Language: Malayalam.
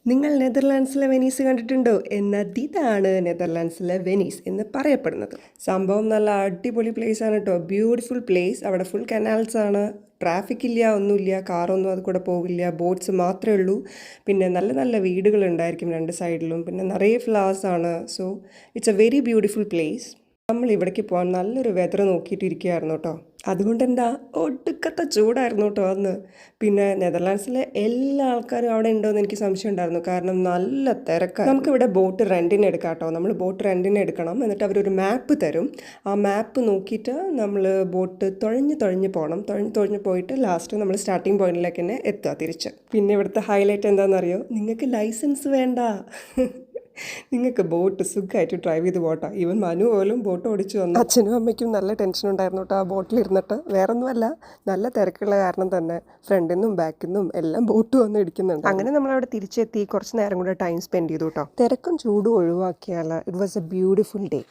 നിങ്ങൾ നെതർലാൻഡ്സിലെ വെനീസ് കണ്ടിട്ടുണ്ടോ? എന്നാൽ ഇതാണ് നെതർലാൻഡ്സിലെ വെനീസ് എന്ന് പറയപ്പെടുന്നത്. സംഭവം നല്ല അടിപൊളി പ്ലേസ് ആണ് കേട്ടോ. Beautiful place. അവിടെ ഫുൾ കനാൽസ് ആണ്. ട്രാഫിക് ഇല്ല, ഒന്നുമില്ല, കാറൊന്നും അത് കൂടെ പോകില്ല, ബോട്ട്സ് മാത്രമേ ഉള്ളൂ. പിന്നെ നല്ല നല്ല വീടുകളുണ്ടായിരിക്കും രണ്ട് സൈഡിലും. പിന്നെ നിറയെ ഫ്ലവേഴ്സ് ആണ്. So it's A very beautiful place. നമ്മൾ ഇവിടേക്ക് പോകാൻ നല്ലൊരു വെതർ നോക്കിയിട്ടിരിക്കുകയായിരുന്നു കേട്ടോ. അതുകൊണ്ട് എന്താ ഒടുക്കത്തെ ചൂടായിരുന്നു കേട്ടോ അന്ന്. പിന്നെ നെതർലാൻഡ്സിലെ എല്ലാ ആൾക്കാരും അവിടെ ഉണ്ടോയെന്ന് എനിക്ക് സംശയം ഉണ്ടായിരുന്നു. കാരണം നല്ല തിരക്കാണ്. നമുക്കിവിടെ ബോട്ട് റെൻറ്റിന് എടുക്കാം കേട്ടോ. നമ്മൾ ബോട്ട് റെൻറ്റിന് എടുക്കണം. എന്നിട്ട് അവരൊരു മാപ്പ് തരും. ആ മാപ്പ് നോക്കിയിട്ട് നമ്മൾ ബോട്ട് തുഴഞ്ഞ് പോകണം. തുഴഞ്ഞ് പോയിട്ട് ലാസ്റ്റ് നമ്മൾ സ്റ്റാർട്ടിങ് പോയിന്റിലേക്ക് തന്നെ എത്തുക തിരിച്ച്. പിന്നെ ഇവിടുത്തെ ഹൈലൈറ്റ് എന്താണെന്നറിയോ? നിങ്ങൾക്ക് ലൈസൻസ് വേണ്ട. നിങ്ങൾക്ക് ബോട്ട് സുഖമായിട്ട് ഡ്രൈവ് ചെയ്ത് പോട്ടാ. ഈവൻ മനു പോലും ബോട്ട് ഓടിച്ചു വന്നു. അച്ഛനും അമ്മയ്ക്കും നല്ല ടെൻഷൻ ഉണ്ടായിരുന്നു കേട്ടോ ആ ബോട്ടിലിരുന്നിട്ട്. വേറൊന്നുമല്ല, നല്ല തിരക്കുള്ള കാരണം തന്നെ ഫ്രണ്ടിൽ നിന്നും ബാക്കിൽ നിന്നും എല്ലാം ബോട്ട് വന്ന് ഇടിക്കുന്നുണ്ട്. അങ്ങനെ നമ്മളവിടെ തിരിച്ചെത്തി കുറച്ച് നേരം കൂടെ ടൈം സ്പെൻഡ് ചെയ്തു കേട്ടോ. തിരക്കും ചൂടും ഒഴിവാക്കിയാൽ it was A beautiful day.